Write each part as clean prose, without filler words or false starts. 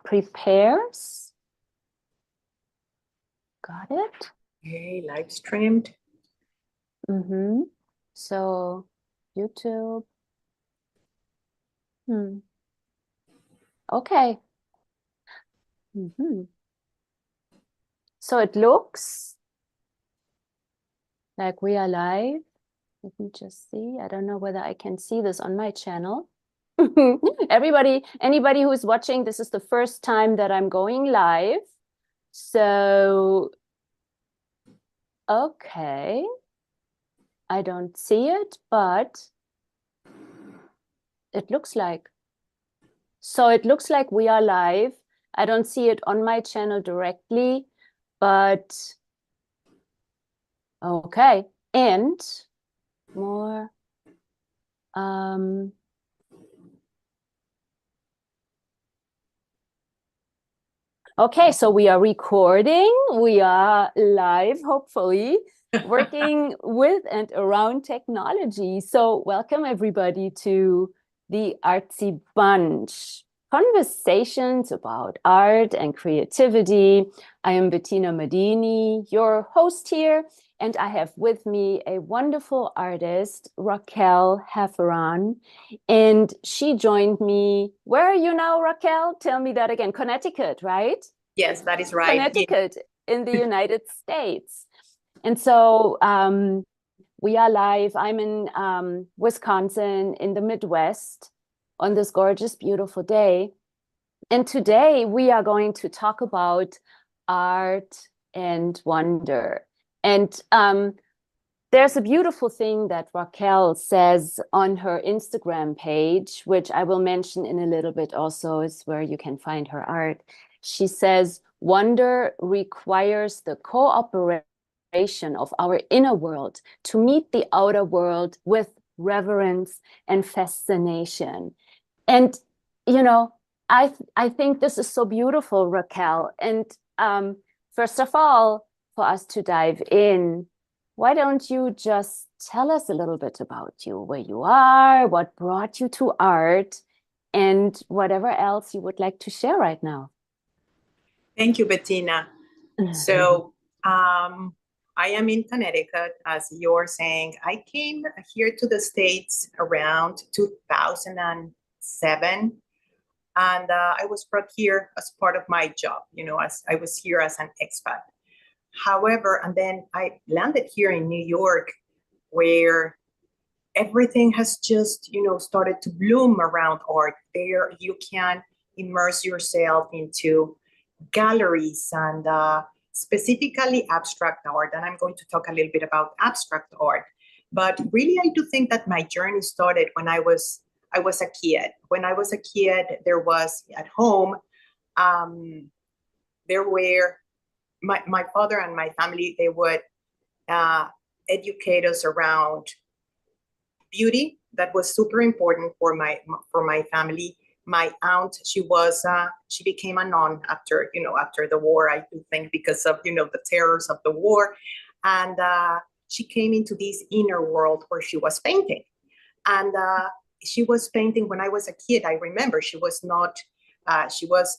prepares. Got it? Okay, live streamed. So YouTube. Okay. So it looks like we are live. Let me just see. I don't know whether I can see this on my channel. Anybody who is watching, this is the first time that I'm going live. So, okay. I don't see it, but it looks like. So it looks like we are live. I don't see it on my channel directly, but okay. And more. Okay, so we are recording. We are live, hopefully, working with and around technology. So welcome everybody to the Artsy Bunch. Conversations about art and creativity. I am Bettina Madini, your host here, and I have with me a wonderful artist, Raquel Hefferan, and she joined me. Where are you now, Raquel? Tell me that again. Connecticut, right? Yes, that is right. Connecticut in the United States. And so we are live. I'm in Wisconsin in the Midwest on this gorgeous, beautiful day. And today we are going to talk about art and wonder. And there's a beautiful thing that Raquel says on her Instagram page, which I will mention in a little bit also, is where you can find her art. She says, wonder requires the cooperation of our inner world to meet the outer world with reverence and fascination. And, you know, I think this is so beautiful, Raquel. And first of all, for us to dive in, why don't you just tell us a little bit about you, where you are, what brought you to art, and whatever else you would like to share right now. Thank you, Bettina. So I am in Connecticut, as you're saying. I came here to the States around 2007. And I was brought here as part of my job, as I was here as an expat. However, and then I landed here in New York, where everything has just, started to bloom around art. There you can immerse yourself into galleries and specifically abstract art. And I'm going to talk a little bit about abstract art. But really, I do think that my journey started when I was a kid. When I was a kid, there was at home, there were my father and my family, they would educate us around beauty. That was super important for my family. My aunt, she became a nun after the war, I do think, because of the terrors of the war, and she came into this inner world where she was painting, and she was painting when I was a kid. I remember she was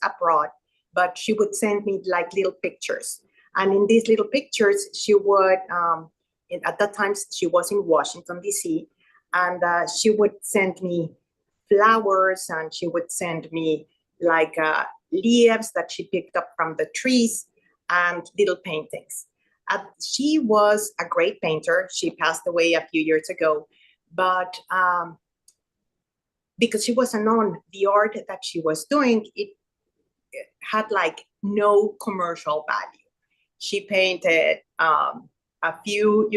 abroad, but she would send me like little pictures, and in these little pictures she would at that time she was in Washington DC, and she would send me flowers, and she would send me like leaves that she picked up from the trees and little paintings. She was a great painter. She passed away a few years ago, but because she was a nun, the art that she was doing, it had like no commercial value. She painted a few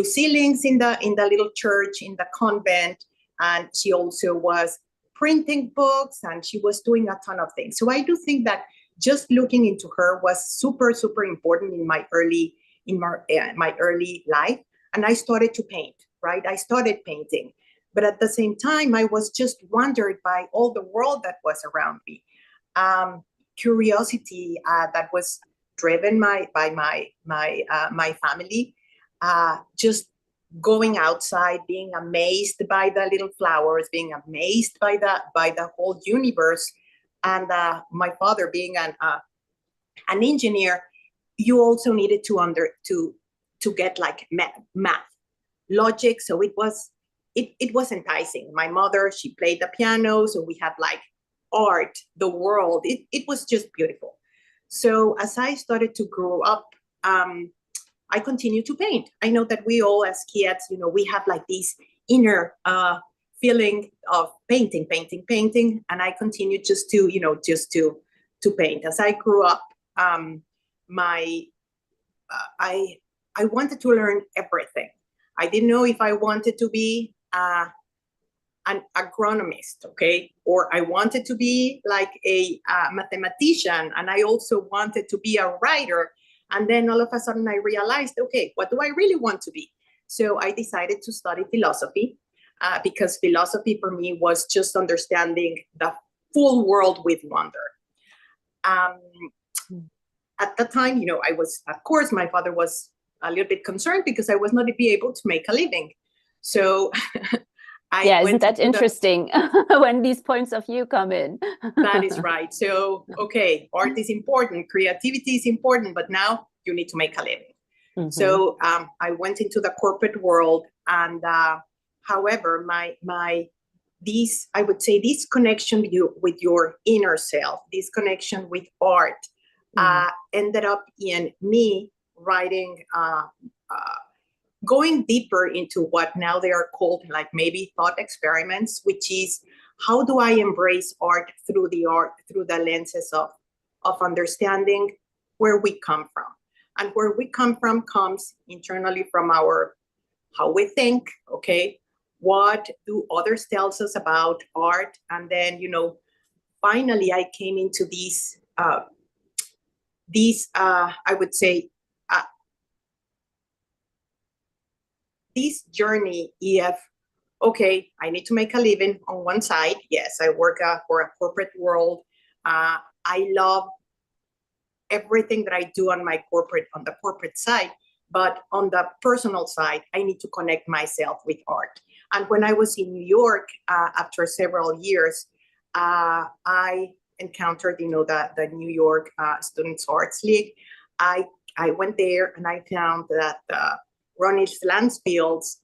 ceilings in the little church, in the convent, and she also was printing books, and she was doing a ton of things. So I do think that just looking into her was super, super important in my early life. And I started to paint, right? I started painting. But at the same time, I was just wondered by all the world that was around me. Curiosity that was driven by my family, just going outside, being amazed by the little flowers, being amazed by the whole universe. And my father being an engineer, you also needed to get like math, logic. So it was enticing. My mother, she played the piano, so we had like art, the world. It was just beautiful. So as I started to grow up, I continued to paint. I know that we all as kids, we have like this inner feeling of painting, and I continued just to paint. As I grew up, I wanted to learn everything. I didn't know if I wanted to be an agronomist, okay? Or I wanted to be like a mathematician, and I also wanted to be a writer. And then all of a sudden I realized, okay, what do I really want to be? So I decided to study philosophy because philosophy for me was just understanding the full world with wonder. At the time, I was, of course, my father was a little bit concerned because I was not be able to make a living. So isn't that interesting when these points of view come in? That is right. So, okay, art is important, creativity is important, but now you need to make a living. Mm-hmm. So I went into the corporate world, and however, I would say this connection with your inner self, this connection with art, ended up in me writing, going deeper into what now they are called like maybe thought experiments, which is how do I embrace art through the lenses of understanding where we come from. And where we come from comes internally from how we think, okay? What do others tell us about art? And then, finally I came into these I would say, this journey of, okay, I need to make a living on one side. Yes, I work for a corporate world. I love everything that I do on the corporate side, but on the personal side, I need to connect myself with art. And when I was in New York, after several years, I encountered, the New York Students Arts League. I went there and I found that Ronnie Slansfield's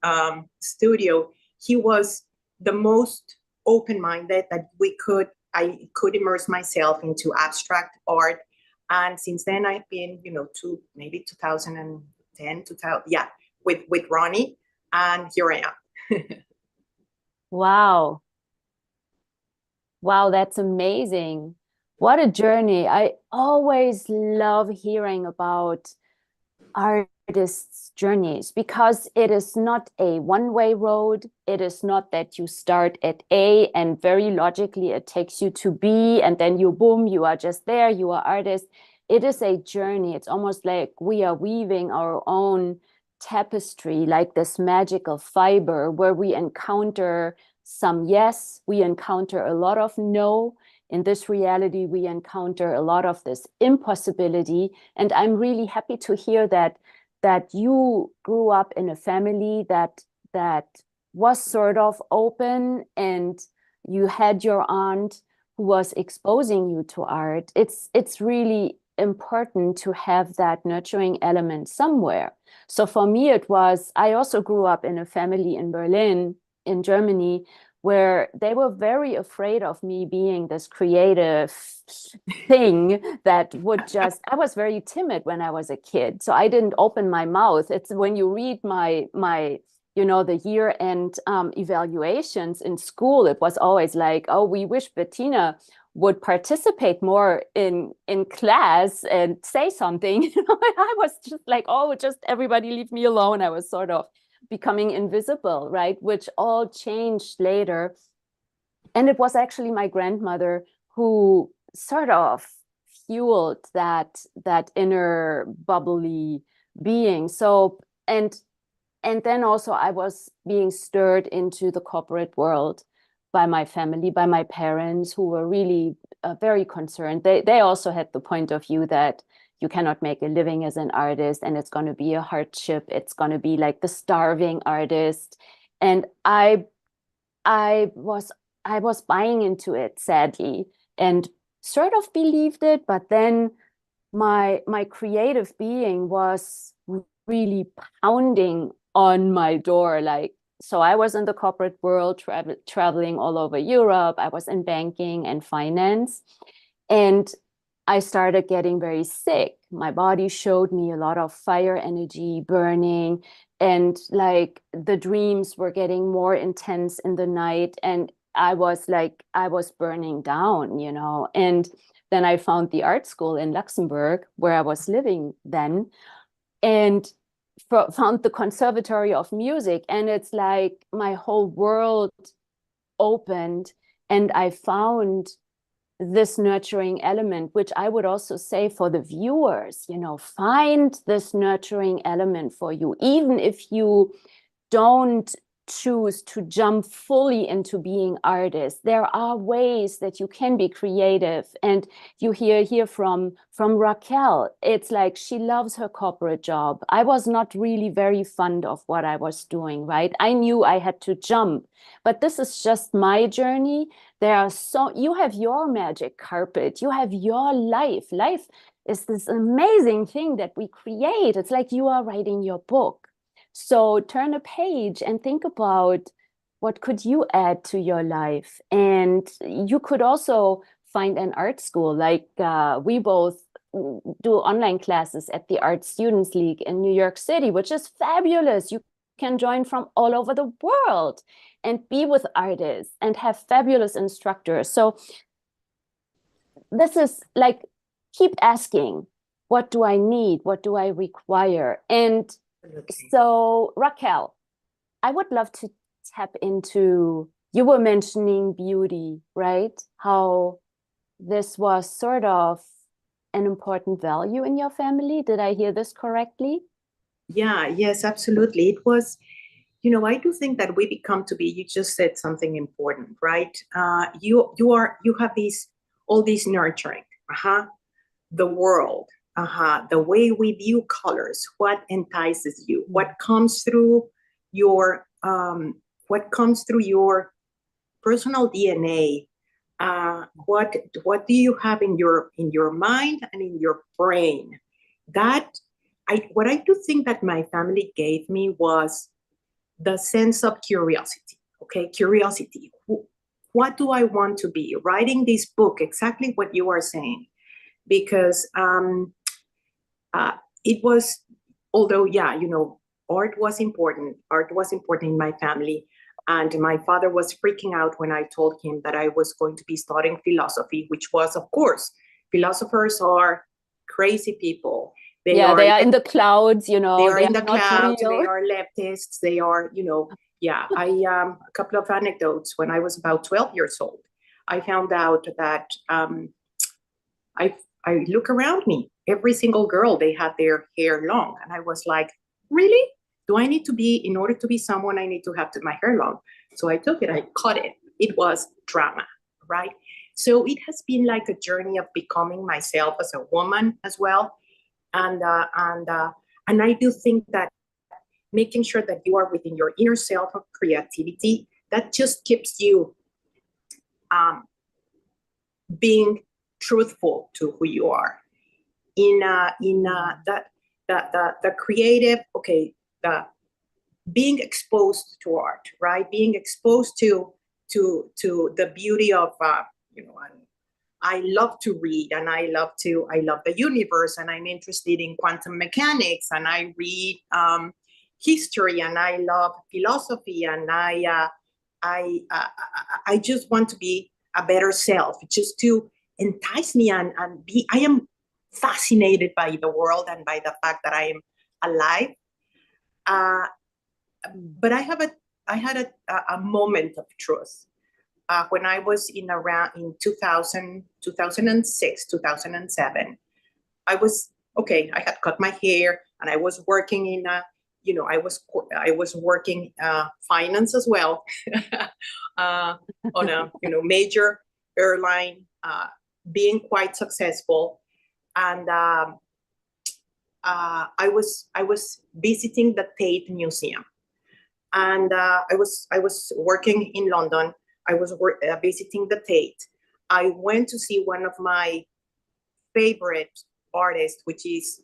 studio, he was the most open-minded that I could immerse myself into abstract art. And since then I've been, to maybe 2010, with Ronnie, and here I am. Wow. Wow, that's amazing. What a journey. I always love hearing about artists' journeys because it is not a one-way road. It is not that you start at A and very logically it takes you to B and then boom, you are just there, you are artist. It is a journey. It's almost like we are weaving our own tapestry, like this magical fiber where we encounter some yes, we encounter a lot of no. In this reality, we encounter a lot of this impossibility. And I'm really happy to hear that you grew up in a family that was sort of open, and you had your aunt who was exposing you to art. It's really important to have that nurturing element somewhere. So for me, I also grew up in a family in Berlin, in Germany, where they were very afraid of me being this creative thing that would I was very timid when I was a kid. So I didn't open my mouth. It's when you read my the year-end evaluations in school, it was always like, oh, we wish Bettina would participate more in class and say something. I was just like, oh, just everybody leave me alone. I was sort of becoming invisible, right? Which all changed later. And it was actually my grandmother who sort of fueled that inner bubbly being. So, and then also I was being stirred into the corporate world by my family, by my parents, who were really very concerned. They also had the point of view that you cannot make a living as an artist and it's going to be a hardship. It's going to be like the starving artist. And I was buying into it, sadly. And sort of believed it, but then my creative being was really pounding on my door. Like, so I was in the corporate world, traveling all over Europe. I was in banking and finance, and I started getting very sick. My body showed me a lot of fire energy burning, and like the dreams were getting more intense in the night. And I was like, I was burning down, you know. And then I found the art school in Luxembourg, where I was living then, and found the Conservatory of Music. And it's like my whole world opened, and I found this nurturing element, which I would also say for the viewers, you know, find this nurturing element for you, even if you don't choose to jump fully into being artists. There are ways that you can be creative. And you hear here from Raquel, it's like she loves her corporate job. I was not really very fond of what I was doing, right? I knew I had to jump, but this is just my journey. There are you have your magic carpet, you have your life. Life is this amazing thing that we create. It's like you are writing your book. So turn a page and think about what could you add to your life. And you could also find an art school. Like we both do online classes at the Art Students League in New York City, which is fabulous. You can join from all over the world and be with artists and have fabulous instructors. So this is like, keep asking, what do I need? What do I require? And so, Raquel, I would love to tap into, you were mentioning beauty, right? How this was sort of an important value in your family. Did I hear this correctly? Yeah, yes, absolutely. It was, I do think that we become to be, you just said something important, right? You have all these nurturing, the world, the way we view colors, what entices you, what comes through your personal DNA. What do you have in your mind and in your brain? What I do think that my family gave me was the sense of curiosity. Okay, curiosity. What do I want to be? Writing this book, exactly what you are saying, because it was, although, yeah, art was important. Art was important in my family. And my father was freaking out when I told him that I was going to be studying philosophy, which was, of course, philosophers are crazy people. They are in the clouds, They are in the not clouds. real. They are leftists. They are, yeah. A couple of anecdotes. When I was about 12 years old, I found out that I look around me. Every single girl, they had their hair long, and I was like, really? Do I need to be, in order to be someone, I need to have my hair long? So I took it, I cut it. It was drama, right? So it has been like a journey of becoming myself as a woman as well. And I do think that making sure that you are within your inner self of creativity, that just keeps you being truthful to who you are. The creative, okay, the being exposed to art, right? Being exposed to the beauty of I love to read, and I love the universe, and I'm interested in quantum mechanics, and I read history, and I love philosophy, and I just want to be a better self, just to entice me and be. I am fascinated by the world and by the fact that I am alive. But I had a moment of truth. When I was in 2000, 2006, 2007, I had cut my hair, and I was working in I was working finance as well on a major airline, being quite successful, and I was visiting the Tate Museum, and I was working in London. I was visiting the Tate, I went to see one of my favorite artists, which is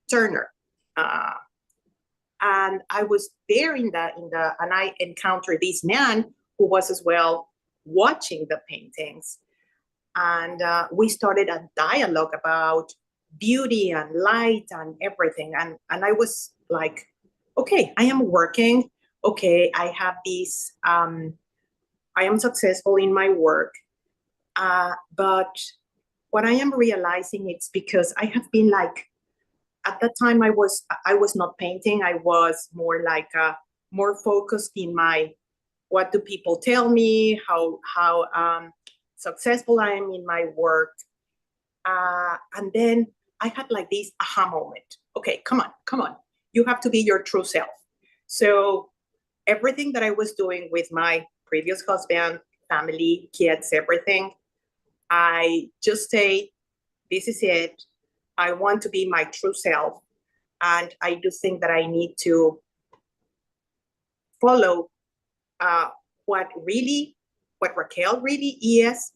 Turner. And I was there and I encountered this man who was as well watching the paintings. And we started a dialogue about beauty and light and everything. And I was like, okay, I am working. Okay, I have this, I am successful in my work. But what I am realizing, it's because I have been like, at that time I was not painting. I was more like more focused in my, what do people tell me, how successful I am in my work. And then I had like this aha moment. Okay, come on. You have to be your true self. So everything that I was doing with my previous husband, family, kids, everything, I just say, this is it. I want to be my true self. And I do think that I need to follow what Raquel really is.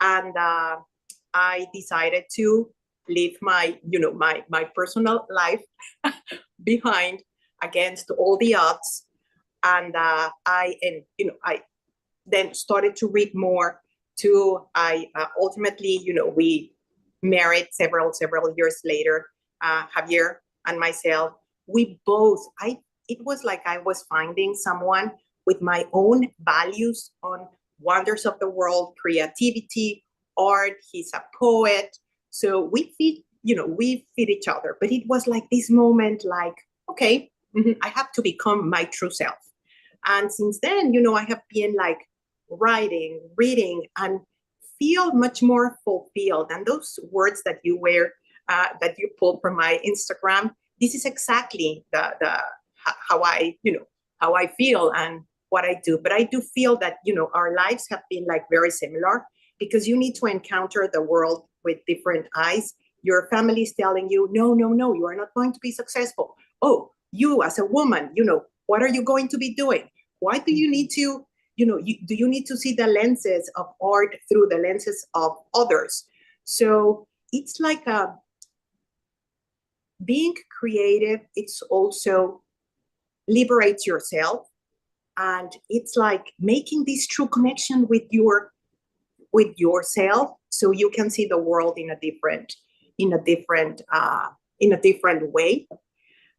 And I decided to leave my, my personal life behind against all the odds. And I then started to read more too. I ultimately, we married several years later, Javier and myself. We both, it was like I was finding someone with my own values on wonders of the world, creativity, art. He's a poet. So we fit each other. But it was like this moment, like, okay, I have to become my true self. And since then, I have been like writing, reading, and feel much more fulfilled. And those words that you that you pulled from my Instagram, this is exactly how I feel and what I do. But I do feel that, our lives have been like very similar, because you need to encounter the world with different eyes. Your family is telling you, no, you are not going to be successful. Oh, you as a woman, what are you going to be doing? Why do you need to, do you need to see the lenses of art through the lenses of others? So it's like being creative. It's also liberates yourself. And it's like making this true connection with yourself, so you can see the world in a different way.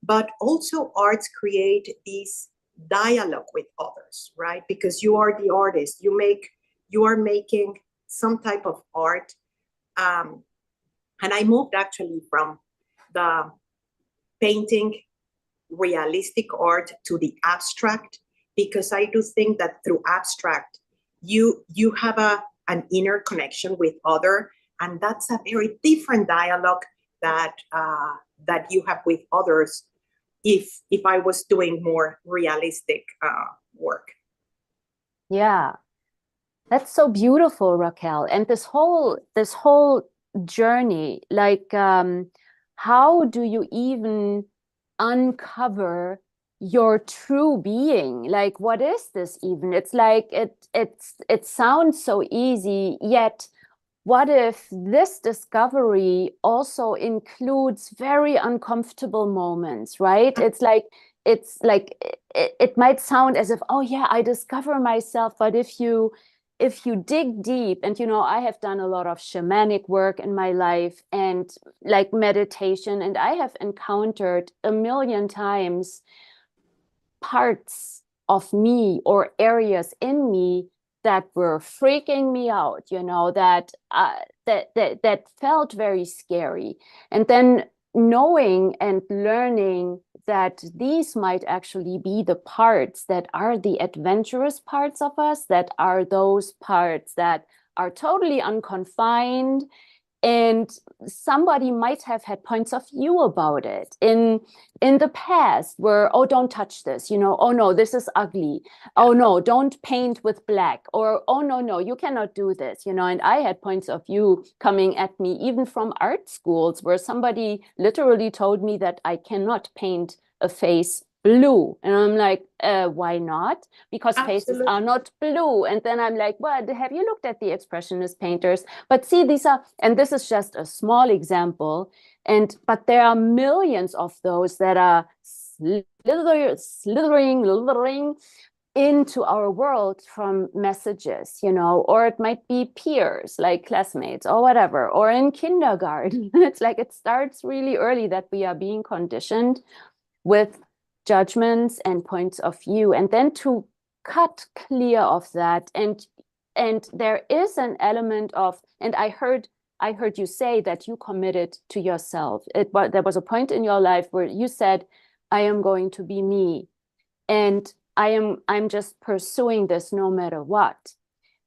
But also arts create this dialogue with others, right? Because you are the artist, you are making some type of art. And I moved actually from the painting realistic art to the abstract, because I do think that through abstract, you have an inner connection with other, and that's a very different dialogue that you have with others if I was doing more realistic work. Yeah, that's so beautiful, Raquel. And this whole journey, like, how do you even uncover your true being? Like, what is this even? It's like it sounds so easy, yet what if this discovery also includes very uncomfortable moments, right? It's like it might sound as if, oh yeah, I discover myself, but if you dig deep, and I have done a lot of shamanic work in my life and like meditation, and I have encountered a million times parts of me or areas in me that were freaking me out, that felt very scary. And then knowing and learning that these might actually be the parts that are the adventurous parts of us, that are those parts that are totally unconfined. And somebody might have had points of view about it in the past, where, oh, don't touch this, oh no, this is ugly, oh no, don't paint with black, or oh no, you cannot do this, and I had points of view coming at me even from art schools, where somebody literally told me that I cannot paint a face blue. And I'm like, why not? Because faces Absolutely. are not blue. And then I'm like, well, have you looked at the expressionist painters? But see, these are, and this is just a small example, but there are millions of those that are slithering into our world from messages, or it might be peers, like classmates or whatever, or in kindergarten. It's like it starts really early that we are being conditioned with judgments and points of view, and then to cut clear of that. And there is an element of, and I heard you say that you committed to yourself. There was a point in your life where you said, I am going to be me, and I'm just pursuing this no matter what.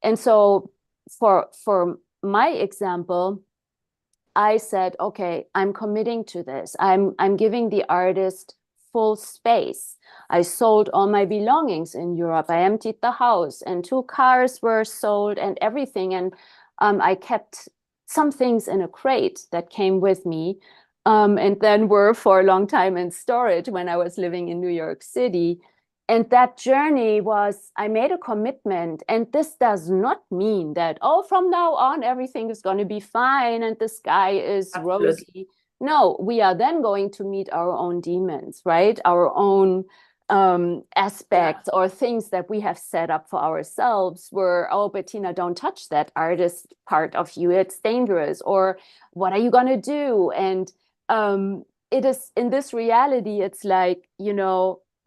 And so for my example, I said, okay, I'm committing to this. I'm giving the artist full space. I sold all my belongings in Europe. I emptied the house, and 2 cars were sold and everything. And I kept some things in a crate that came with me, and then were for a long time in storage when I was living in New York City. And that journey was, I made a commitment. And this does not mean that, oh, from now on, everything is going to be fine and the sky is Absolutely. rosy. No, we are then going to meet our own demons, right? Our own aspects or things that we have set up for ourselves where, oh, Bettina, don't touch that artist part of you. It's dangerous. Or what are you going to do? And it is in this reality, it's like,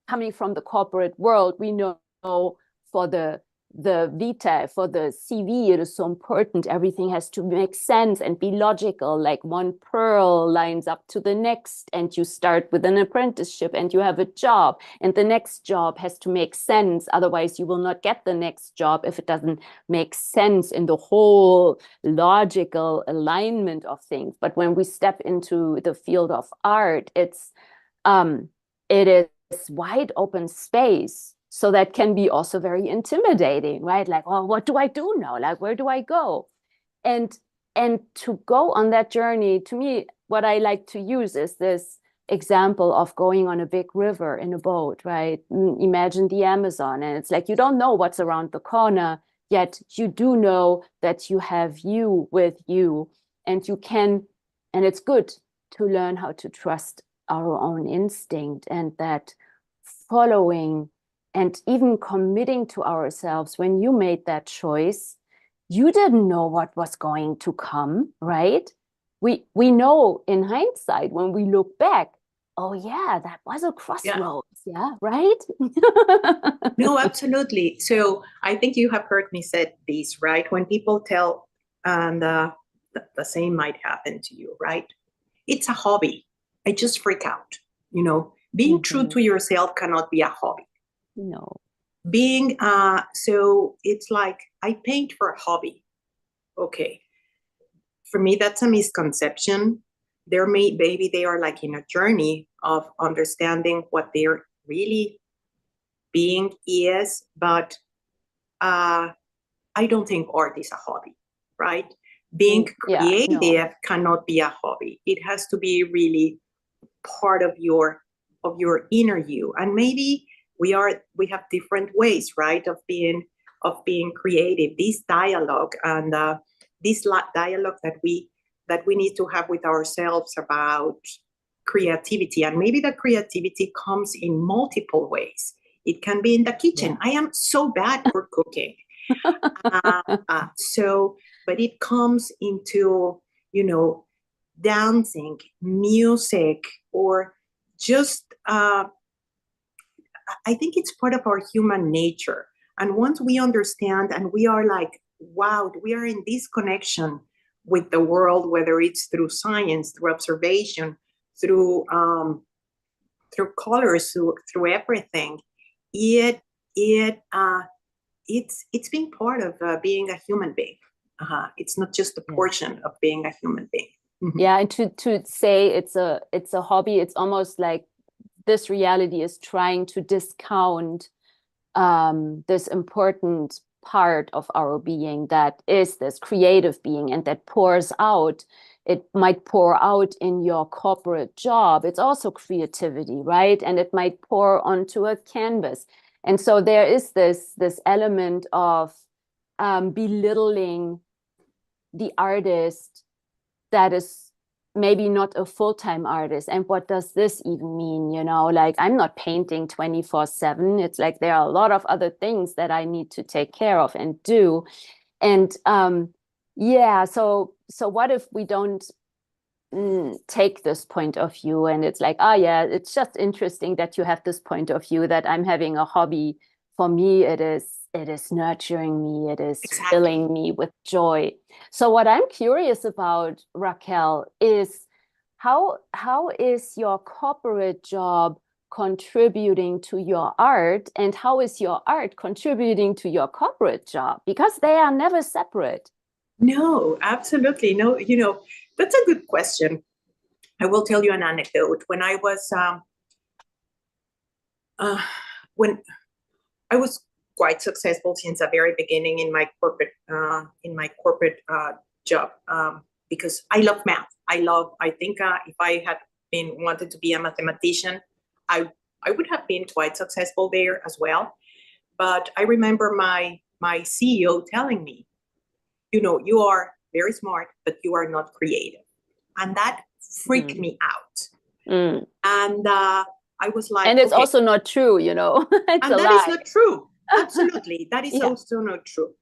coming from the corporate world, we know for the vita, for the CV, it is so important. Everything has to make sense and be logical, like one pearl lines up to the next, and you start with an apprenticeship and you have a job, and the next job has to make sense. Otherwise, you will not get the next job if it doesn't make sense in the whole logical alignment of things. But when we step into the field of art, it is wide open space. So that can be also very intimidating, right? Like, oh, what do I do now? Like, where do I go? And to go on that journey, to me, what I like to use is this example of going on a big river in a boat, right? Imagine the Amazon, and it's like you don't know what's around the corner, yet you do know that you have you with you, and you can, and it's good to learn how to trust our own instinct, and that following and even committing to ourselves. When you made that choice, you didn't know what was going to come, right? We know in hindsight, when we look back, oh yeah, that was a crossroads. Yeah, right? No, absolutely. So I think you have heard me say this, right? When people tell, and the same might happen to you, right? It's a hobby. I just freak out. Being true to yourself cannot be a hobby. No. So it's like, I paint for a hobby. Okay. For me, that's a misconception. Maybe they are like in a journey of understanding what their really being is, but I don't think art is a hobby, right? Being creative cannot be a hobby. It has to be really part of your inner you. And maybe we have different ways, right, of being creative. This dialogue and this dialogue that we need to have with ourselves about creativity. And maybe the creativity comes in multiple ways. It can be in the kitchen. I am so bad for cooking. But it comes into, dancing, music, or just, I think it's part of our human nature. And once we understand and we are like, wow, we are in this connection with the world, whether it's through science, through observation, through colors, through everything, it's being part of being a human being. It's not just a portion of being a human being. Mm-hmm. Yeah, and to say it's a hobby, it's almost like this reality is trying to discount this important part of our being that is this creative being and that pours out it might pour out in your corporate job. It's also creativity, right? And it might pour onto a canvas. And so there is this element of belittling the artist that is maybe not a full-time artist. And what does this even mean? You know, like I'm not painting 24/7. It's like there are a lot of other things that I need to take care of and do. And yeah, so what if we don't take this point of view, and it's like, oh yeah, it's just interesting that you have this point of view, that I'm having a hobby. For me, it is nurturing me, it is filling me with joy. So what I'm curious about, Raquel, is how is your corporate job contributing to your art, and how is your art contributing to your corporate job? Because they are never separate. No, absolutely. No, you know, that's a good question. I will tell you an anecdote. When I was quite successful since the very beginning in my corporate job, because I love math. I think if I had wanted to be a mathematician, I would have been quite successful there as well. But I remember my CEO telling me, you know, you are very smart, but you are not creative. And that freaked me out. And I was like, and it's also not true, you know. It's and a that lie. is not true. Absolutely. That is also not true.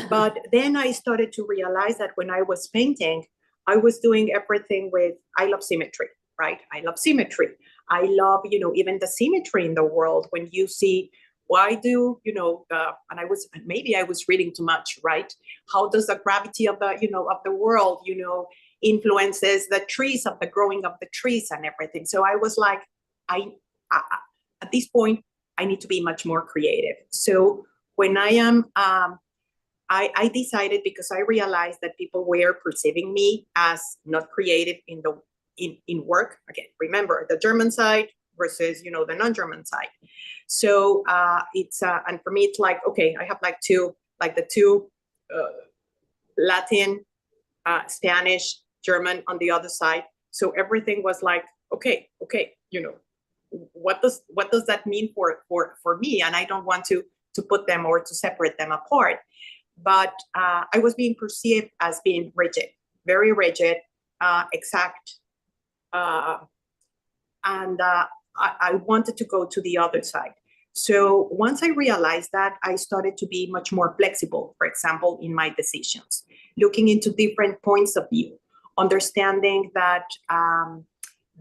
But then I started to realize that when I was painting, I was doing everything with, I love symmetry, right? I love symmetry. I love, you know, even the symmetry in the world. When you see, why do, you know, and maybe I was reading too much, right? How does the gravity of the, you know, of the world, you know, influences the trees, of the growing of the trees and everything. So I was like, at this point, I need to be much more creative. So when I am, I decided, because I realized that people were perceiving me as not creative in work. Again, remember the German side versus, you know, the non-German side. So it's and for me it's like, okay, I have like the two Latin, Spanish, German on the other side. So everything was like, okay, you know, what does that mean for me? And I don't want to put them or to separate them apart. But I was being perceived as being rigid, very rigid, exact. And I wanted to go to the other side. So once I realized that, I started to be much more flexible, for example, in my decisions, looking into different points of view, understanding that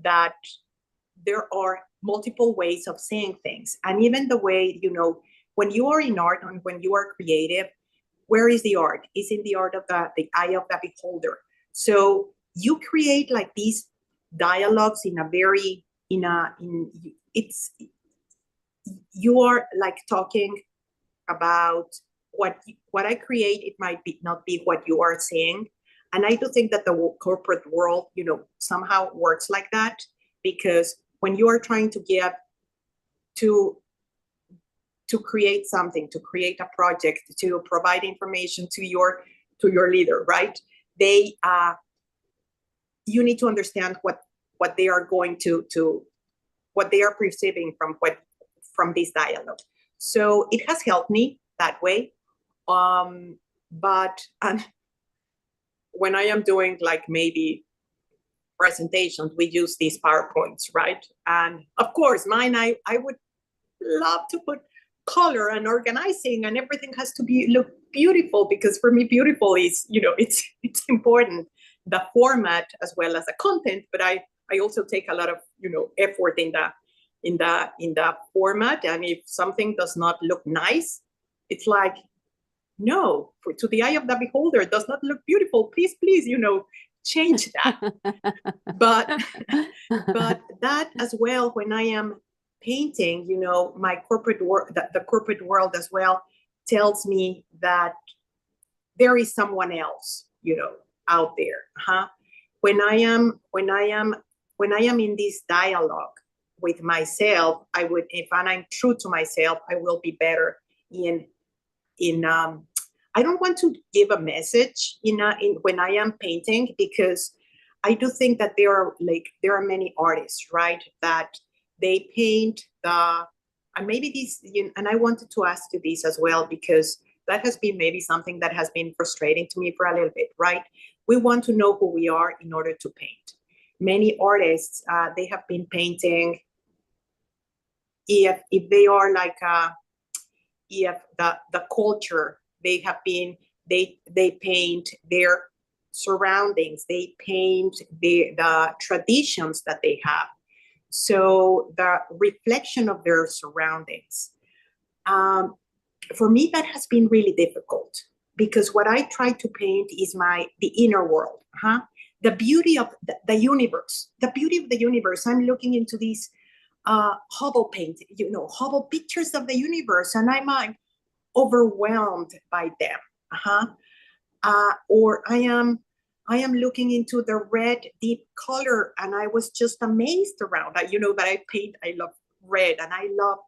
that there are multiple ways of seeing things. And even the way, you know, when you are in art and when you are creative, where is the art? It's in the art of the eye of the beholder. So you create like these dialogues in a very, you are like talking about what I create. It might not be what you are saying. And I do think that the corporate world, you know, somehow works like that, because when you are trying to get to create something, to create a project, to provide information to your leader, right? You need to understand what they are going to what they are perceiving from this dialogue. So it has helped me that way. But when I am doing like maybe presentations, we use these PowerPoints, right? And of course, mine, I would love to put color and organizing, and everything has to look beautiful, because for me, beautiful is, you know, it's important, the format as well as the content. But I also take a lot of, you know, effort in the format. And if something does not look nice, it's like, no, to the eye of the beholder, it does not look beautiful. Please, you know, change that. but that as well, when I am painting, you know, my corporate world, the corporate world as well, tells me that there is someone else, you know, out there. When I am in this dialogue with myself, if I'm true to myself, I will be better in I don't want to give a message in when I am painting, because I do think that there are many artists, right, that they paint and maybe these, and I wanted to ask you this as well, because that has been maybe something that has been frustrating to me for a little bit, right? We want to know who we are in order to paint. Many artists, they have been painting, if they are like, if the culture, they paint their surroundings, they paint the traditions that they have. So the reflection of their surroundings. For me, that has been really difficult, because what I try to paint is the inner world, the beauty of the universe, the beauty of the universe. I'm looking into these Hubble paint, Hubble pictures of the universe, and I'm overwhelmed by them. Or I am looking into the red deep color, and I was just amazed around that. That I paint. I love red, and I love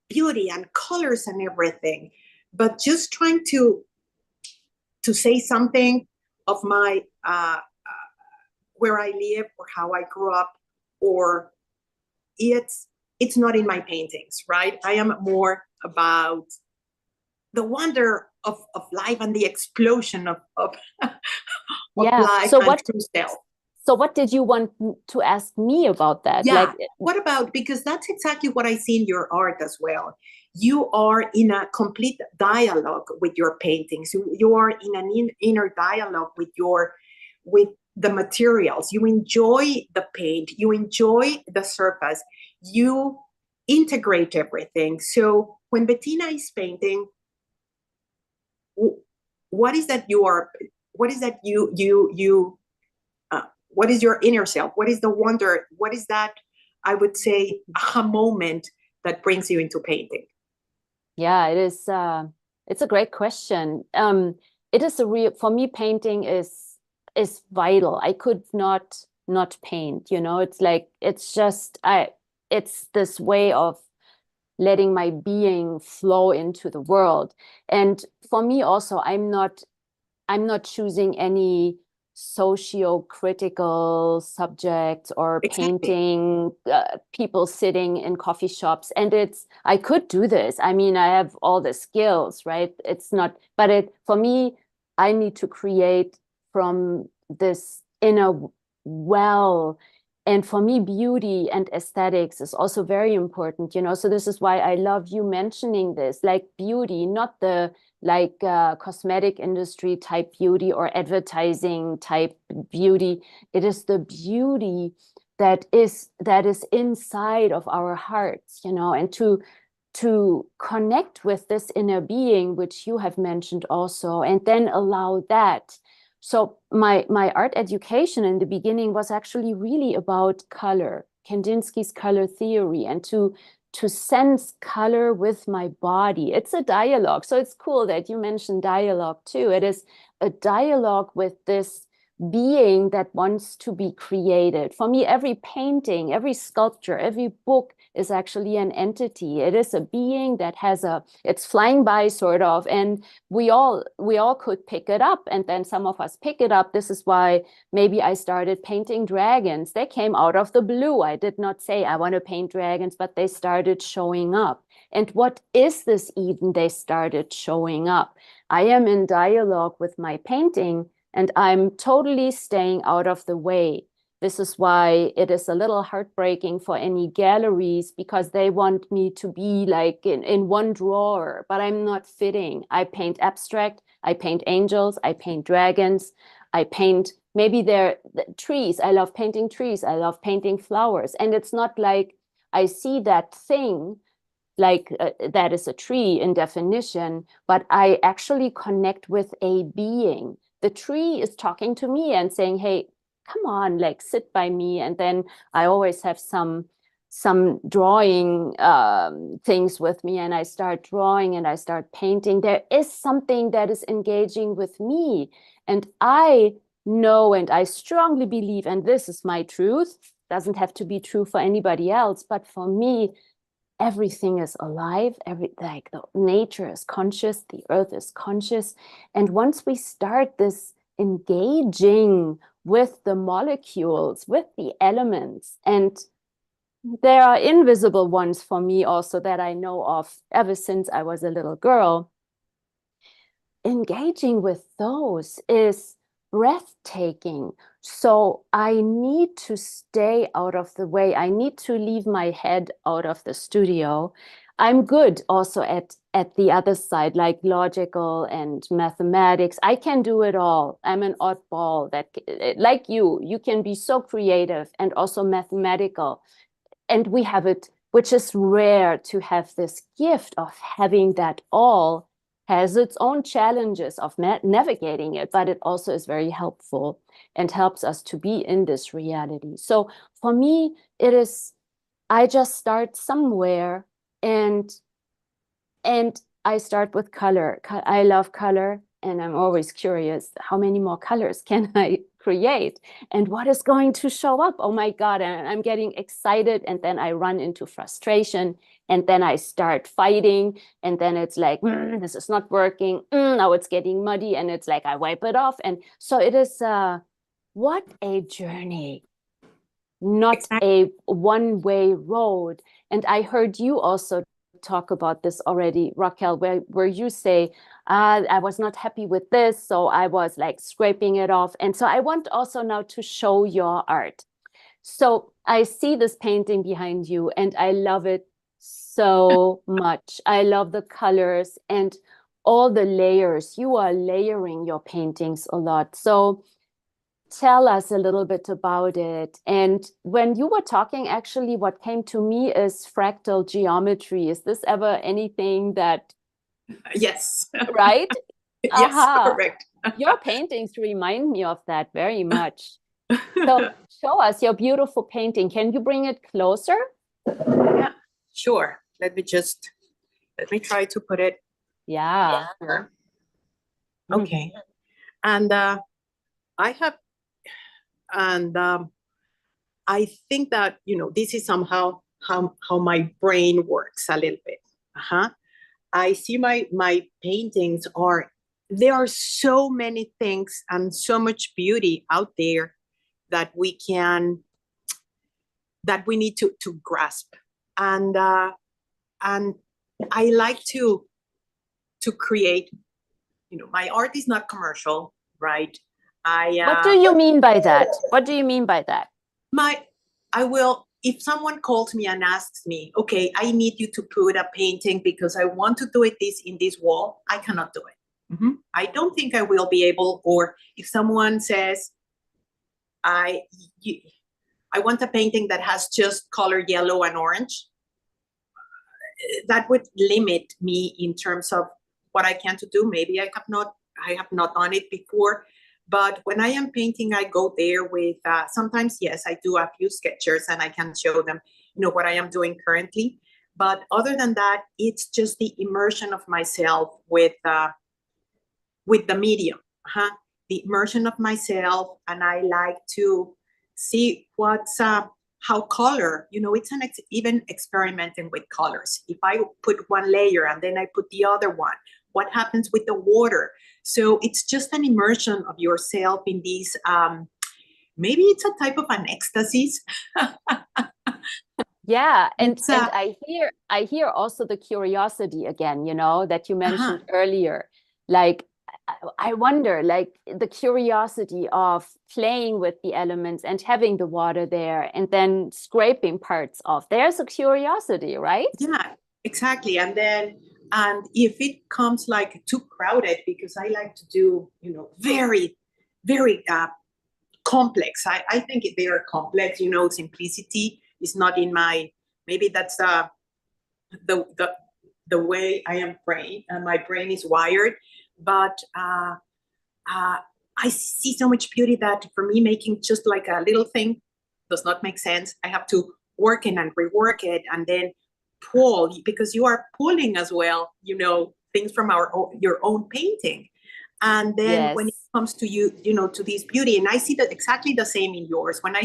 beauty and colors and everything. But just trying to say something of my where I live, or how I grew up, or it's not in my paintings, right? I am more about the wonder of life and the explosion of life and true self. So what did you want to ask me about that? Yeah, what about, because that's exactly what I see in your art as well. You are in a complete dialogue with your paintings. You are in an inner dialogue with the materials. You enjoy the paint. You enjoy the surface. You integrate everything. So when Bettina is painting, what is that you are? What is that what is your inner self? What is the wonder? What is that, I would say, aha moment that brings you into painting? Yeah, it is. It's a great question. It is for me, painting is vital. I could not paint. It's like, it's this way of letting my being flow into the world. And for me also, I'm not choosing any socio-critical subjects or painting people sitting in coffee shops. And I could do this. I mean, I have all the skills, right? It's not, but for me, I need to create from this inner well. And for me, beauty and aesthetics is also very important, so this is why I love you mentioning this, like beauty, not the cosmetic industry type beauty or advertising type beauty. It is the beauty that is inside of our hearts, and to connect with this inner being, which you have mentioned also, and then allow that. So my art education in the beginning was actually really about color, Kandinsky's color theory, and to sense color with my body. It's a dialogue. So it's cool that you mentioned dialogue too. It is a dialogue with this being that wants to be created. For me, every painting, every sculpture, every book is actually an entity. It is a being that it's flying by sort of, and we all could pick it up, and then some of us pick it up. This is why maybe I started painting dragons. They came out of the blue. I did not say I want to paint dragons, but they started showing up. And what is this even? They started showing up. I am in dialogue with my painting, and I'm totally staying out of the way. This is why it is a little heartbreaking for any galleries, because they want me to be like in one drawer, but I'm not fitting. I paint abstract, I paint angels, I paint dragons, I paint, maybe they're trees. I love painting trees. I love painting flowers. And it's not like I see that thing like that is a tree in definition, but I actually connect with a being. The tree is talking to me and saying, hey, come on, like sit by me. And then I always have some drawing things with me, and I start drawing and I start painting. There is something that is engaging with me, and I know, and I strongly believe, and this is my truth, doesn't have to be true for anybody else, but for me, everything is alive. Like the nature is conscious, the earth is conscious. And once we start this engaging with the molecules, with the elements. And there are invisible ones for me also that I know of ever since I was a little girl. Engaging with those is breathtaking. So I need to stay out of the way. I need to leave my head out of the studio. I'm good also at the other side, like logical and mathematics. I can do it all. I'm an oddball that, like you can be so creative and also mathematical. And we have it, which is rare to have this gift of having that all. Has its own challenges of navigating it, but it also is very helpful and helps us to be in this reality. So for me, it is, I just start somewhere and I start with color. I love color, and I'm always curious, how many more colors can I create? And what is going to show up? Oh my God, and I'm getting excited, and then I run into frustration, and then I start fighting, and then it's like, this is not working. Now it's getting muddy, and it's like I wipe it off. And so it is, what a journey, not Exactly. a one-way road. And I heard you also talk about this already, Raquel, where you say, I was not happy with this, so I was like scraping it off. And so I want also now to show your art. So I see this painting behind you, and I love it so much. I love the colors and all the layers. You are layering your paintings a lot. So tell us a little bit about it. And when you were talking, actually, what came to me is fractal geometry. Is this ever anything that, Yes. right? Yes, Aha. correct. Your paintings remind me of that very much. So show us your beautiful painting. Can you bring it closer? Yeah, sure. Let me try to put it. Yeah. Okay. And I have, and I think that, this is somehow how my brain works a little bit. Uh-huh. I see my paintings there are so many things and so much beauty out there that we need to grasp. And I like to create, my art is not commercial, right? What do you mean by that? What do you mean by that? If someone calls me and asks me, okay, I need you to put a painting because I want to do it in this wall, I cannot do it. Mm-hmm. I don't think I will be able. Or if someone says, I want a painting that has just color yellow and orange, that would limit me in terms of what I can to do. Maybe I have not done it before. But when I am painting, I go there with, sometimes, yes, I do a few sketches and I can show them, what I am doing currently. But other than that, it's just the immersion of myself with the medium, the immersion of myself. And I like to see how color, it's even experimenting with colors. If I put one layer and then I put the other one, what happens with the water? So it's just an immersion of yourself in these, maybe it's a type of an ecstasy. Yeah, and I hear also the curiosity again, that you mentioned earlier. Like, I wonder, like the curiosity of playing with the elements and having the water there and then scraping parts off. There's a curiosity, right? Yeah, exactly. And if it comes like too crowded, because I like to do, very, very complex. I think they are complex, simplicity is not in maybe that's the way I am trained and my brain is wired. But I see so much beauty that for me, making just like a little thing does not make sense. I have to work it and rework it and then pull, because you are pulling as well, things from your own painting. And then when it comes to to this beauty, and I see that exactly the same in yours. When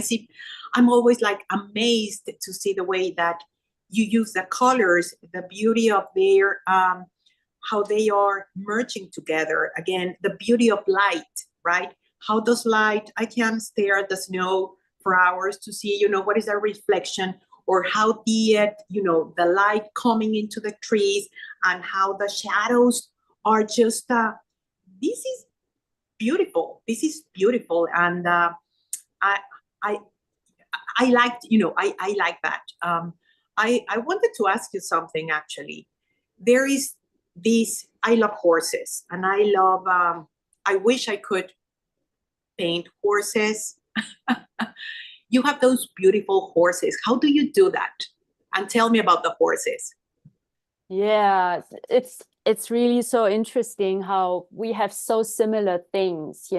I'm always like amazed to see the way that you use the colors, the beauty of their, how they are merging together. Again, the beauty of light, right? how does light, I can stare at the snow for hours to see, what is a reflection, or how the light coming into the trees, and how the shadows are just, this is beautiful. This is beautiful. And I, I, I liked, I like that. I wanted to ask you something, actually. There is this, I love horses, and I wish I could paint horses. You have those beautiful horses. How do you do that? And tell me about the horses. Yeah, it's really so interesting how we have so similar things,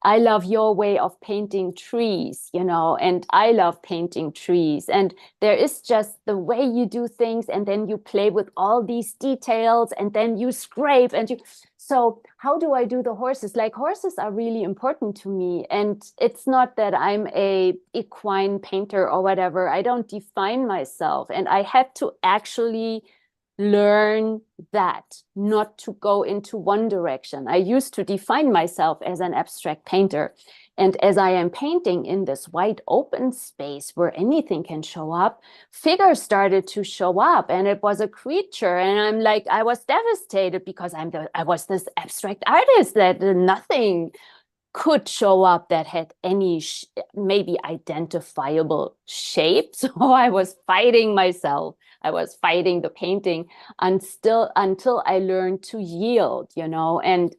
I love your way of painting trees, and I love painting trees. And there is just the way you do things, and then you play with all these details, and then you scrape and you. So how do I do the horses? Like, horses are really important to me. And it's not that I'm a equine painter or whatever. I don't define myself. And I had to actually learn that, not to go into one direction. I used to define myself as an abstract painter. And as I am painting in this wide open space where anything can show up, figures started to show up, and it was a creature. And I'm like, I was devastated because I was this abstract artist that nothing could show up that had any maybe identifiable shape. So I was fighting myself. I was fighting the painting until I learned to yield, and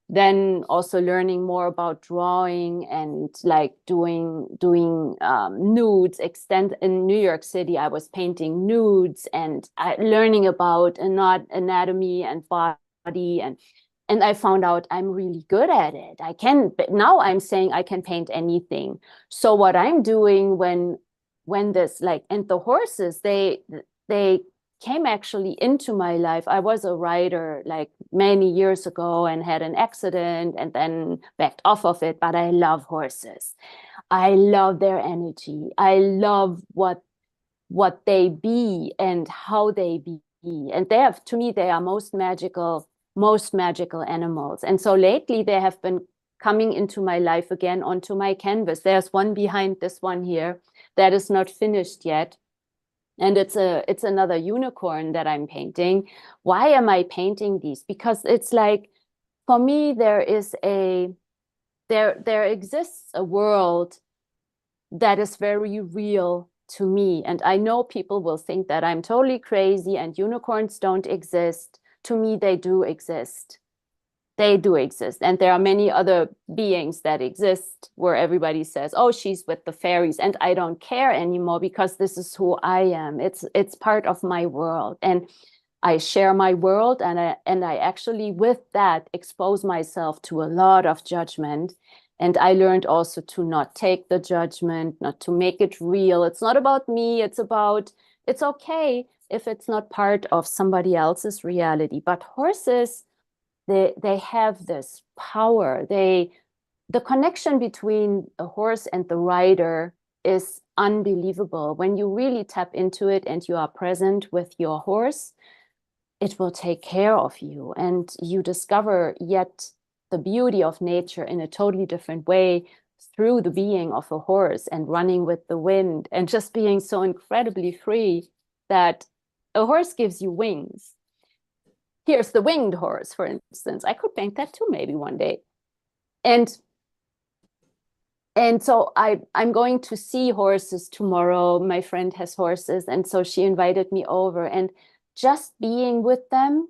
then also learning more about drawing and like doing nudes. In New York City, I was painting nudes and learning about anatomy and body, and I found out I'm really good at it. But now I'm saying I can paint anything. So what I'm doing when this, like, and the horses, they came actually into my life. I was a rider like many years ago and had an accident and then backed off of it. But I love horses. I love their energy. I love what they be and how they be. And to me, they are most magical animals. And so lately they have been coming into my life again onto my canvas. There's one behind this one here that is not finished yet. And it's another unicorn that I'm painting. Why am I painting these? Because it's like, for me, there exists a world that is very real to me. And I know people will think that I'm totally crazy and unicorns don't exist. To me, they do exist. They do exist. And there are many other beings that exist where everybody says, oh, she's with the fairies. And I don't care anymore because this is who I am. It's part of my world. And I share my world, and I actually, with that, expose myself to a lot of judgment. And I learned also to not take the judgment, not to make it real. It's not about me. It's okay if it's not part of somebody else's reality. But horses, they have this power. The connection between a horse and the rider is unbelievable. When you really tap into it and you are present with your horse, it will take care of you, and you discover yet the beauty of nature in a totally different way through the being of a horse and running with the wind and just being so incredibly free that a horse gives you wings. Here's the winged horse, for instance. I could paint that too maybe one day. And so I'm going to see horses tomorrow. My friend has horses, and so she invited me over, and just being with them,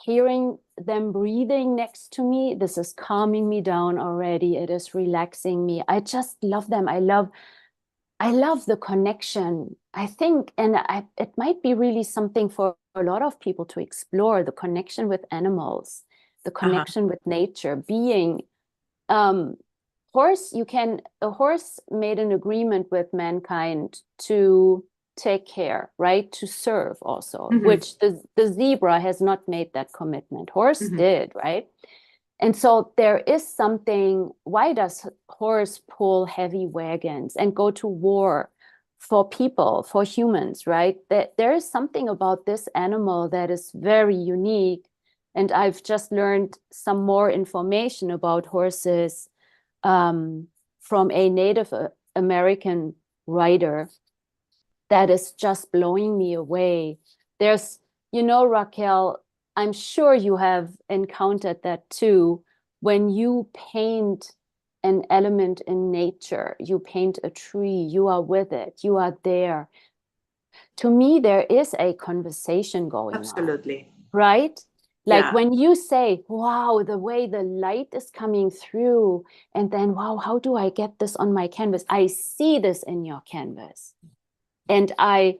hearing them breathing next to me, this is calming me down already. It is relaxing me. I just love them. I love the connection. I think, and it might be really something for a lot of people to explore, the connection with animals, the connection with nature, being a horse made an agreement with mankind to take care, right? To serve also, which the zebra has not made that commitment. Horse did, right? And so there is something, why does horse pull heavy wagons and go to war for people, for humans, right? There is something about this animal that is very unique. And I've just learned some more information about horses from a Native American writer that is just blowing me away. There's, Raquel, I'm sure you have encountered that too. When you paint an element in nature, you paint a tree, you are with it, you are there. To me, there is a conversation going on. Absolutely. Right? Like Yeah. when you say, wow, the way the light is coming through, and then, wow, how do I get this on my canvas? I see this in your canvas. And I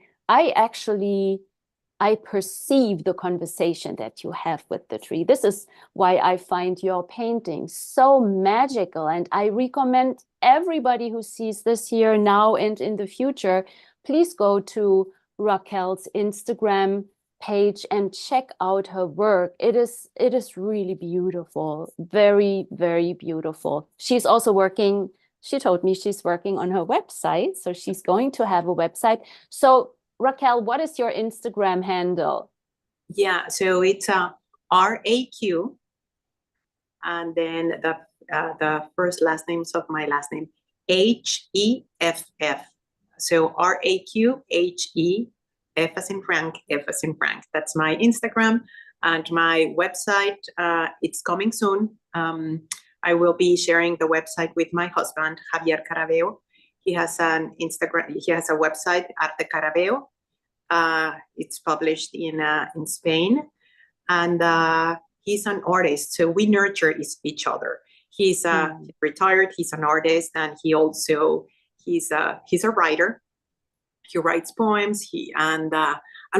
perceive the conversation that you have with the tree. This is why I find your painting so magical. And I recommend everybody who sees this here now and in the future, please go to Raquel's Instagram page and check out her work. It is really beautiful. Very, very beautiful. She's also working, she told me she's working on her website. So she's going to have a website. So Raquel, what is your Instagram handle? Yeah, so it's RAQ, and then the first last names of my last name, HEFF. So RAQ HEF as in Frank, F as in Frank. That's my Instagram, and my website. It's coming soon. I will be sharing the website with my husband, Javier Carabeo. He has an Instagram. He has a website, Arte Carabeo. It's published in Spain, and he's an artist. So we nurture each other. He's retired. He's an artist, and he's a writer. He writes poems. And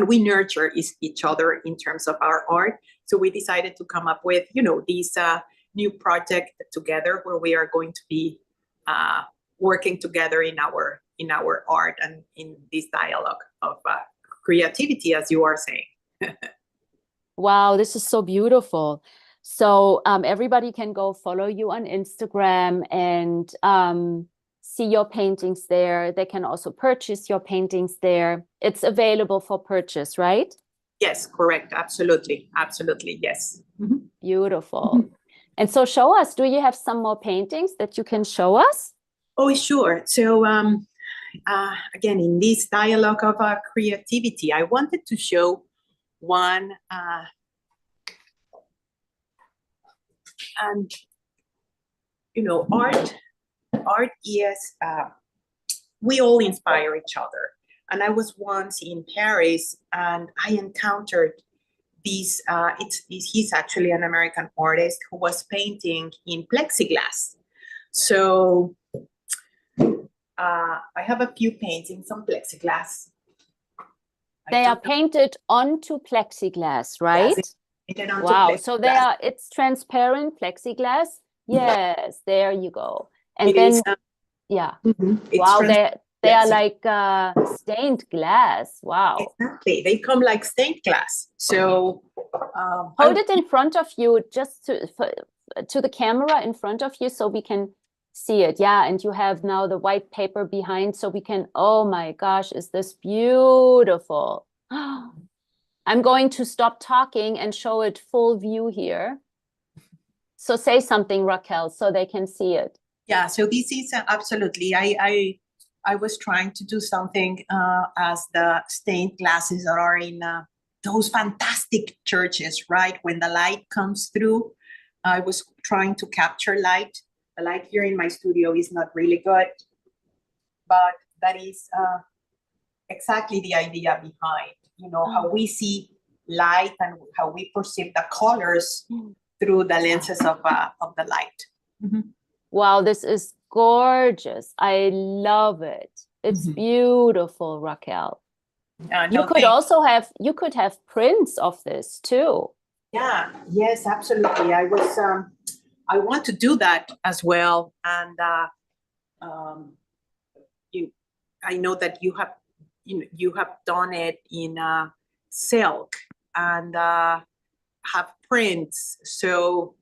we nurture each other in terms of our art. So we decided to come up with this new project together, where we are going to be working together in our art and in this dialogue of creativity, as you are saying. Wow, this is so beautiful. So everybody can go follow you on Instagram and see your paintings there. They can also purchase your paintings there. It's available for purchase, right? Yes, correct. Absolutely. Absolutely. Yes. Mm-hmm. Beautiful. Mm-hmm. And so show us, do you have some more paintings that you can show us? Oh, sure. So again, in this dialogue of creativity, I wanted to show one, and art is, we all inspire each other. And I was once in Paris, and I encountered this, he's actually an American artist who was painting in plexiglass. So I have a few paintings on plexiglass. They are painted onto plexiglass, right? Yes, onto wow. Plexiglass. So it's transparent plexiglass. Yes, there you go. And then, yeah. Mm-hmm. Wow, they are like stained glass. Wow. Exactly. They come like stained glass. So hold it in front of you, just to the camera in front of you, so we can see it. Yeah, and you have now the white paper behind, so we can, oh my gosh, is this beautiful. I'm going to stop talking and show it full view here. So say something, Raquel, so they can see it. Yeah, so this is absolutely, I was trying to do something as the stained glasses that are in those fantastic churches, right? When the light comes through, I was trying to capture light. The light here in my studio is not really good, but that is exactly the idea behind, how we see light and how we perceive the colors through the lenses of the light. Mm-hmm. Wow, this is gorgeous. I love it. It's beautiful, Raquel. You could have prints of this too. Yeah, yes, absolutely. I want to do that as well. And I know that you have done it in silk and have prints. So,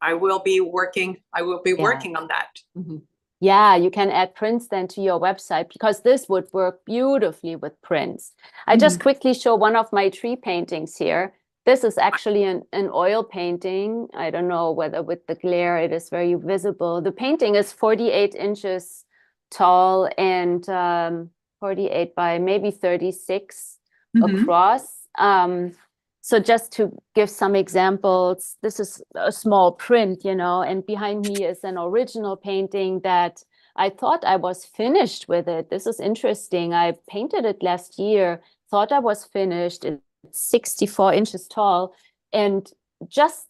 I will be working on that. Mm-hmm. Yeah, you can add prints then to your website, because this would work beautifully with prints. I just quickly show one of my tree paintings here. This is actually an oil painting. I don't know whether with the glare it is very visible. The painting is 48 inches tall and 48 by maybe 36 across. So just to give some examples, this is a small print, you know, and behind me is an original painting that I thought I was finished with it. This is interesting. I painted it last year, thought I was finished. It's 64 inches tall. And just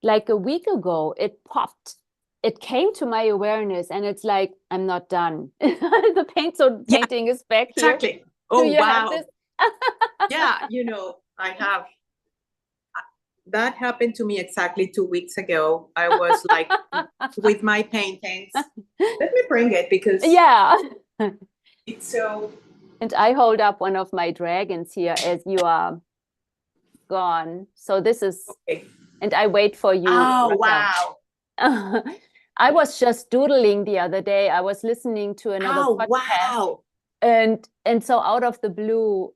like a week ago, it popped. It came to my awareness and it's like, I'm not done. The painting is back here. Exactly. Oh, Do you wow. have this? Yeah, you know, I have. That happened to me exactly 2 weeks ago. I was like with my paintings. Let me bring it because yeah, it's so. And I hold up one of my dragons here as you are gone. So this is, okay. And I wait for you. Oh, Raquel. wow. I was just doodling the other day. I was listening to another podcast. Wow. And so out of the blue,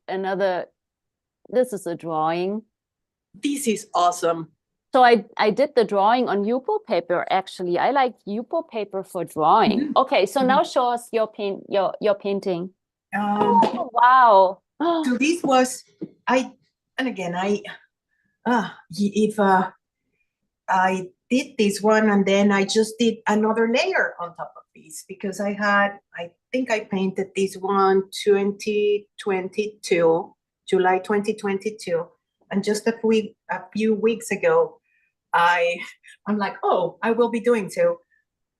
this is a drawing. This is awesome. So I did the drawing on Yupo paper, actually. I like Yupo paper for drawing. Okay, so now show us your painting. Oh, wow. So this was, I did this one and then I just did another layer on top of this because I think I painted this one 2022, July 2022. And just a few weeks ago, I'm like, oh, I will be doing so.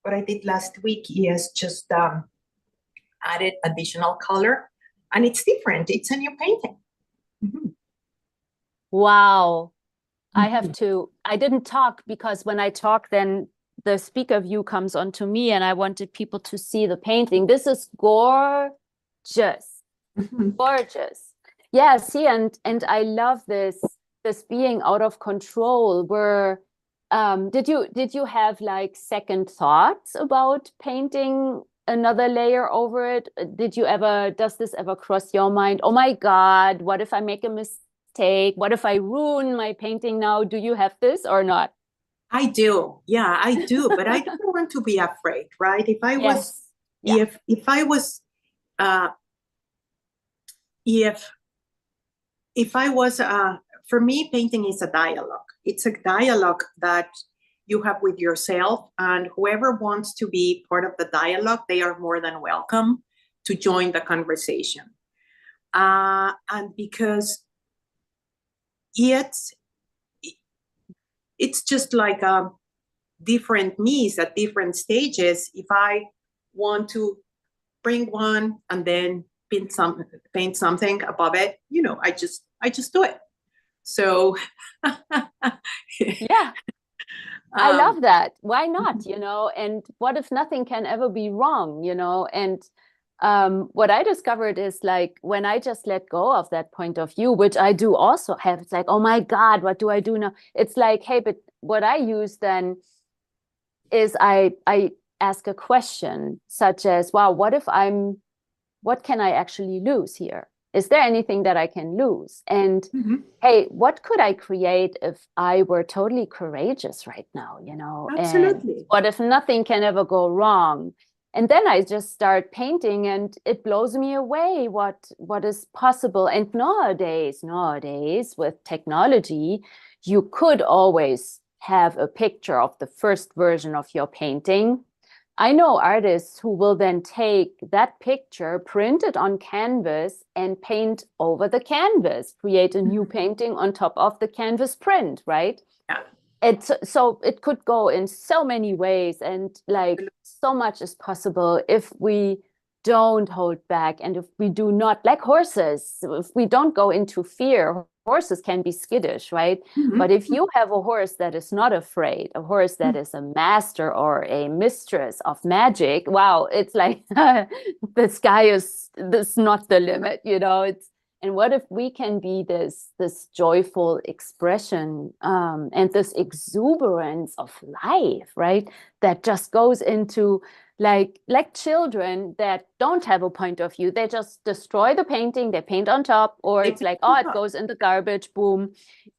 What I did last week is just added additional color and it's different. It's a new painting. Wow. I didn't talk because when I talk, then the speaker view comes onto me and I wanted people to see the painting. This is gorgeous. Gorgeous. Yeah, see, and I love this being out of control. Where did you have like second thoughts about painting another layer over it? Does this ever cross your mind? Oh my God, what if I make a mistake? What if I ruin my painting now? Do you have this or not? I do. Yeah, I do. But I don't want to be afraid, right? If I was, if I was, if I was, for me, painting is a dialogue. It's a dialogue that you have with yourself, and whoever wants to be part of the dialogue, they are more than welcome to join the conversation. And because it's just like different me's at different stages. If I want to bring one and then paint something above it, you know, I just do it. So yeah. I love that. Why not? You know, and what if nothing can ever be wrong, you know? And what I discovered is like when I just let go of that point of view, which I do also have, it's like, oh my God, what do I do now? It's like, hey, but what I use then is I ask a question such as, wow, what can I actually lose here? Is there anything that I can lose? And hey, what could I create if I were totally courageous right now, you know? Absolutely. And what if nothing can ever go wrong? And then I just start painting and it blows me away what is possible. And nowadays with technology, you could always have a picture of the first version of your painting. I know artists who will then take that picture, print it on canvas and paint over the canvas, create a new painting on top of the canvas print, right? Yeah. So it could go in so many ways, and like so much is possible if we don't hold back and if we do not, like horses, if we don't go into fear. Horses can be skittish, right? But if you have a horse that is not afraid, a horse that is a master or a mistress of magic, wow, it's like the sky is not the limit, you know. And what if we can be this joyful expression, and this exuberance of life, right? That just goes into like children that don't have a point of view. They just destroy the painting, they paint on top, or it's like, oh, it goes in the garbage, boom.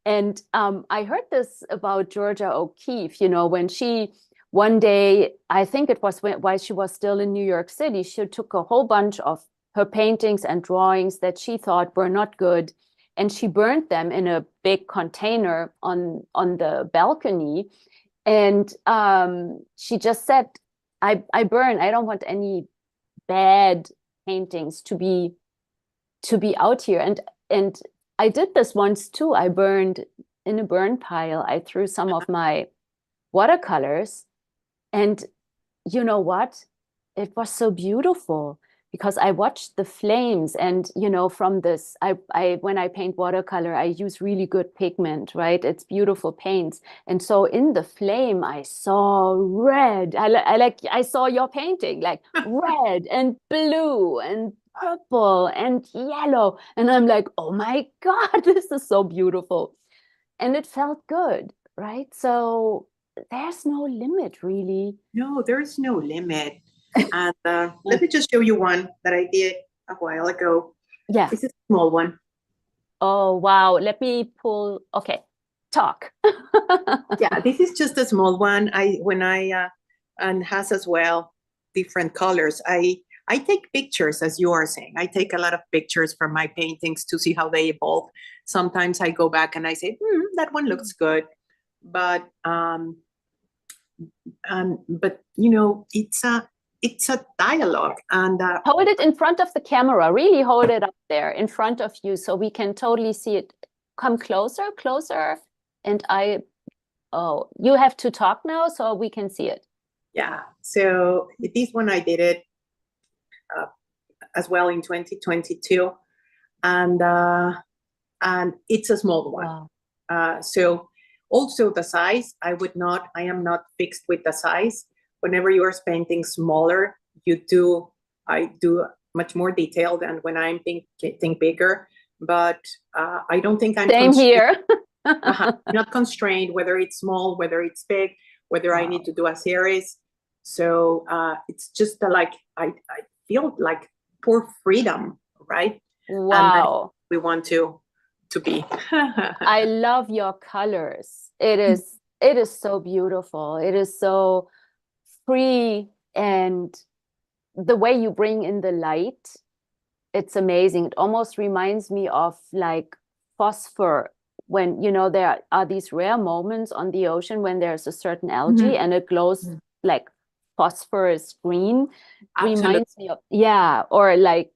And I heard this about Georgia O'Keeffe, you know, when she one day, I think it was while she was still in New York City, she took a whole bunch of her paintings and drawings that she thought were not good, and she burned them in a big container on the balcony. And she just said, I burn. I don't want any bad paintings to be out here. And I did this once too. I burned in a burn pile. I threw some of my watercolors, and you know what? It was so beautiful because I watched the flames, and you know, from this, I when I paint watercolor, I use really good pigment, right? It's beautiful paints. And so in the flame, I saw red. I saw your painting, like red and blue and purple and yellow. And I'm like, oh my God, this is so beautiful. And it felt good, right? So there's no limit, really. No, there's no limit. And let me just show you one that I did a while ago. Yeah. This is a small one. Oh, wow. Let me pull. Okay. Talk. Yeah, this is just a small one. And has as well different colors. I take pictures, as you are saying. I take a lot of pictures from my paintings to see how they evolve. Sometimes I go back and I say, that one looks good. But you know, it's a dialogue. And hold it in front of the camera. Really hold it up there in front of you so we can totally see it. Come closer, closer. And you have to talk now so we can see it. Yeah. So this one I did it as well in 2022, and it's a small one. Wow. So also the size, I am not fixed with the size. Whenever you are painting smaller, I do much more detail than when I'm painting bigger. But I don't think I'm same here. Not constrained whether it's small, whether it's big, whether I need to do a series. So it's just like I feel like for freedom, right? Wow. And we want to be. I love your colors. It is so beautiful. It is so free, and the way you bring in the light, it's amazing. It almost reminds me of like phosphor, when you know there are these rare moments on the ocean when there's a certain algae and it glows like phosphorus green. Reminds me of, yeah, or like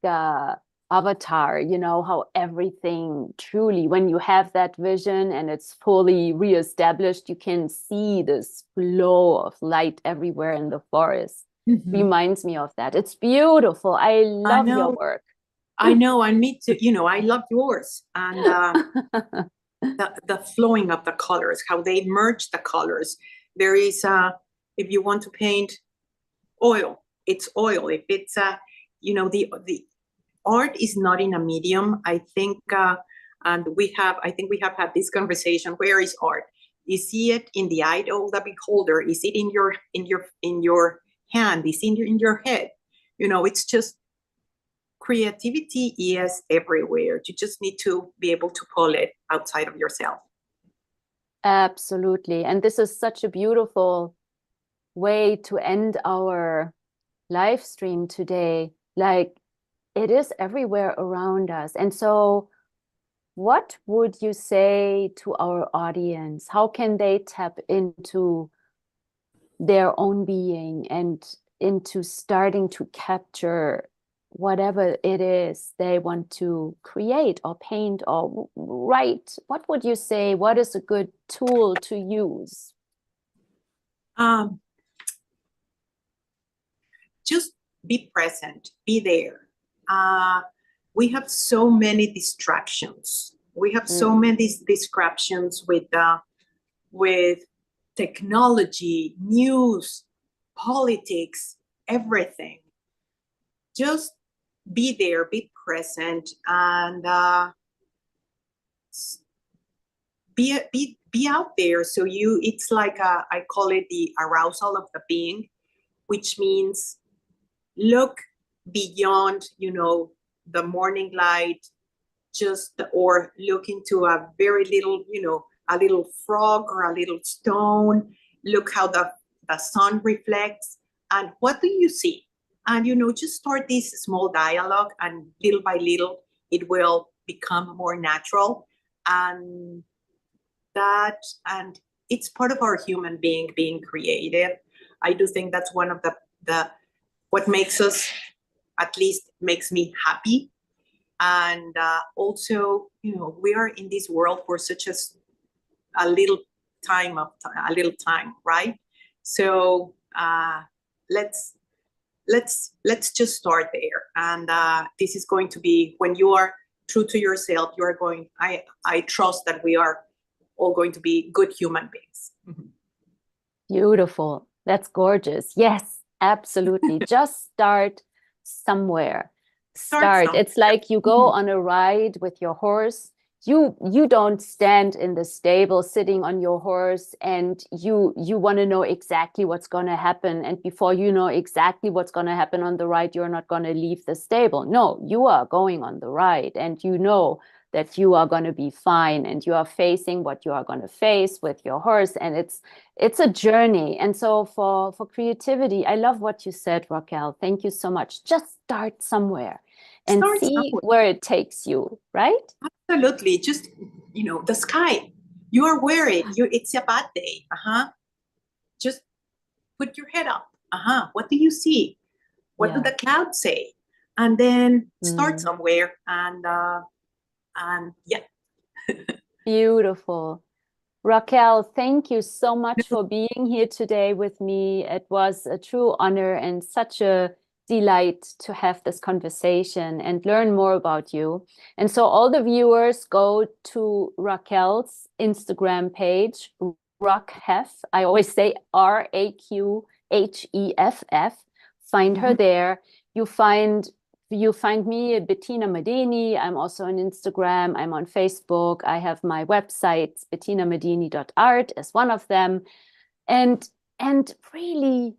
Avatar, you know, how everything truly, when you have that vision and it's fully reestablished, you can see this flow of light everywhere in the forest. Reminds me of that. It's beautiful. I love your work. I know, and me too. You know, I love yours. And the flowing of the colors, how they merge the colors. There is, if you want to paint oil, it's oil. If it's, you know, the art is not in a medium. I think, and I think we have had this conversation. Where is art? Is it in the eye of the beholder? Is it in your hand? Is it in your head? You know, it's just, creativity is everywhere. You just need to be able to pull it outside of yourself. Absolutely. And this is such a beautiful way to end our live stream today. Like, it is everywhere around us. And so what would you say to our audience? How can they tap into their own being and into starting to capture whatever it is they want to create or paint or write? What would you say? What is a good tool to use? Just be present, be there. We have so many distractions. We have so many distractions with technology, news, politics, everything. Just be there, be present, and be out there. So it's like I call it the arousal of the being, which means look beyond, the morning light, or look into a very little, a little frog or a little stone. Look how the sun reflects, and what do you see? And, just start this small dialogue, and little by little, it will become more natural. And it's part of our human being creative. I do think that's one of the what makes us, at least makes me happy. And also, we are in this world for such a little time, right? So let's just start there. And this is going to be, when you are true to yourself, you are going, I trust that we are all going to be good human beings. Beautiful. That's gorgeous. Yes, absolutely. Just start somewhere. Start. It's like you go on a ride with your horse. You don't stand in the stable sitting on your horse and you want to know exactly what's going to happen. And before you know exactly what's going to happen on the ride, you're not going to leave the stable. No, you are going on the ride, and you know that you are going to be fine, and you are facing what you are going to face with your horse. And it's a journey. And so for creativity, I love what you said, Raquel. Thank you so much. Just start somewhere and see where it takes you, right? Absolutely. Just, the sky. You are wearing, it's a bad day. Just put your head up. What do you see? What do the clouds say? And then start somewhere. And yeah. Beautiful. Raquel, thank you so much for being here today with me. It was a true honor and such a delight to have this conversation and learn more about you. And so all the viewers, go to Raquel's Instagram page, Raqueff. I always say Raquheff. Find her there. You find me, Bettina Madini. I'm also on Instagram. I'm on Facebook. I have my website, bettinamadini.art, as one of them. And really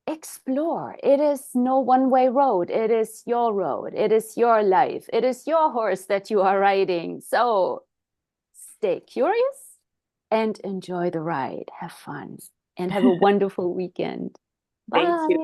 explore. It is no one-way road. It is your road. It is your life. It is your horse that you are riding. So stay curious and enjoy the ride. Have fun and have a wonderful weekend. Bye. Thank you.